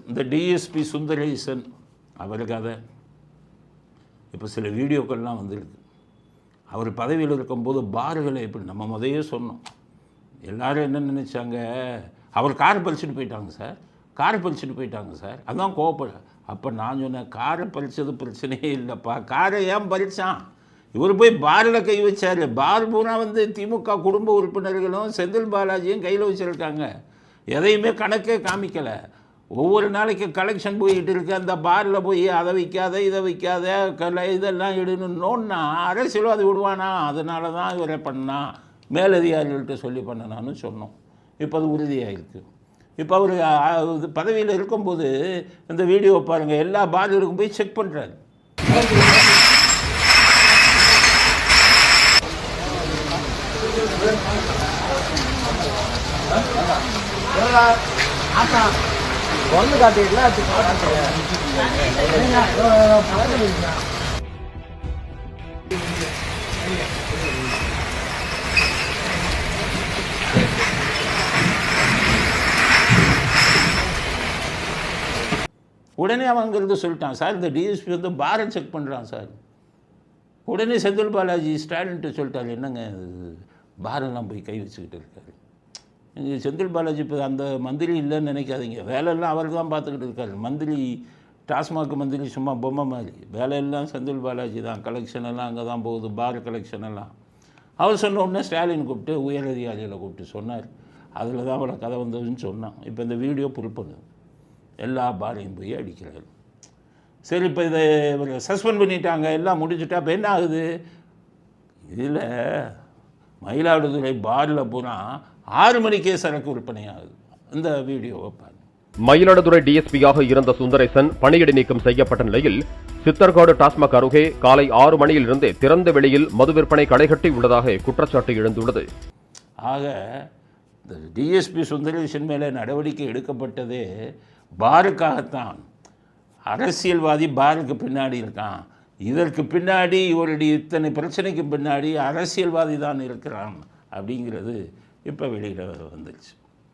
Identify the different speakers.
Speaker 1: இந்த டிஎஸ்பி சுந்தரேசன் அவர் கதை இப்போ சில வீடியோக்கள்லாம் வந்துருக்கு. அவர் பதவியில் இருக்கும்போது பார்களை எப்படி நம்ம முதையே சொன்னோம். எல்லோரும் என்ன நினச்சாங்க, அவர் காரை பறிச்சுட்டு போயிட்டாங்க சார், காரை பறிச்சுட்டு போயிட்டாங்க சார், அதான் கோவப்பட. அப்போ நான் சொன்னேன், காரை பறித்தது பிரச்சனையே இல்லைப்பா, காரை ஏன் பறித்தான், இவர் போய் பாரில் கை வச்சார். பார் பூரா திமுக குடும்ப உறுப்பினர்களும் செந்தில் பாலாஜியும் கையில் வச்சுருக்காங்க. எதையுமே கணக்கே காமிக்கலை. ஒவ்வொரு நாளைக்கு கலெக்ஷன் போயிட்டு இருக்கு. அந்த பாரில் போய் அதை விற்காத இதை விற்காத இதெல்லாம் எடுணுன்னோன்னா அரசியல்வாதி விடுவானா? அதனால தான் இவரை பண்ணா, மேலதிகாரிகள்கிட்ட சொல்லி பண்ணனான்னு சொன்னோம். இப்போ அது உறுதியாகிருக்கு. இப்போ அவர் பதவியில் இருக்கும்போது இந்த வீடியோ பாருங்கள், எல்லா பார்களுக்கும் போய் செக் பண்ணுறாரு.
Speaker 2: ஒன்று காட்டிடல
Speaker 1: உடனே அவங்கிறது சொல்லிட்டான் சார், இந்த டிஎஸ்பி பாரை செக் பண்ணுறான் சார். உடனே செந்தில் பாலாஜி ஸ்டாலின்ட்டு சொல்லிட்டாரு, என்னங்க பாரெல்லாம் போய் கை வச்சுக்கிட்டு இருக்காரு. செந்தில் பாலாஜி இப்போ அந்த மந்திரி இல்லைன்னு நினைக்காதீங்க, வேலையெல்லாம் அவர் தான் பார்த்துக்கிட்டு இருக்காரு. மந்திரி, டாஸ்மாக் மந்திரி சும்மா பொம்மை மாதிரி, வேலையெல்லாம் செந்தில் பாலாஜி தான். கலெக்ஷன் எல்லாம் அங்கே தான் போகுது, பார் கலெக்ஷன் எல்லாம். அவர் சொன்ன உடனே ஸ்டாலின் கூப்பிட்டு உயரதிகாரிகளை கூப்பிட்டு சொன்னார். அதில் தான் அவளை கதை வந்ததுன்னு சொன்னான். இப்போ இந்த வீடியோ ப்ரூவ் பண்ணுது, எல்லா பாரையும் போய் அடிக்கிறாரு. சரி, இப்போ இதை சஸ்பெண்ட் பண்ணிட்டாங்க, எல்லாம் முடிச்சுட்டா இப்போ என்ன ஆகுது? இதில் மயிலாடுதுறை பாரில் பூரா 6 மணிக்கே சரக்கு விற்பனை ஆகுது. இந்த வீடியோவை பாருங்க.
Speaker 3: மயிலாடுதுறை டிஎஸ்பியாக இருந்த சுந்தரேசன் பணியிடை நீக்கம் செய்யப்பட்ட நிலையில் சித்தர்காடு டாஸ்மாக் அருகே காலை 6 மணியிலிருந்தே திறந்த வெளியில் மது விற்பனை கடைகட்டி உள்ளதாக குற்றச்சாட்டு எழுந்துள்ளது.
Speaker 1: ஆக இந்த டிஎஸ்பி சுந்தரேசன் மேலே நடவடிக்கை எடுக்கப்பட்டதே பாருக்காகத்தான். அரசியல்வாதி பாருக்கு பின்னாடி இருக்கான். இதற்கு பின்னாடி இவருடைய இத்தனை பிரச்சனைக்கு பின்னாடி அரசியல்வாதி தான் இருக்கிறான் அப்படிங்கிறது இப்போ வெளியில் வந்துடுச்சு.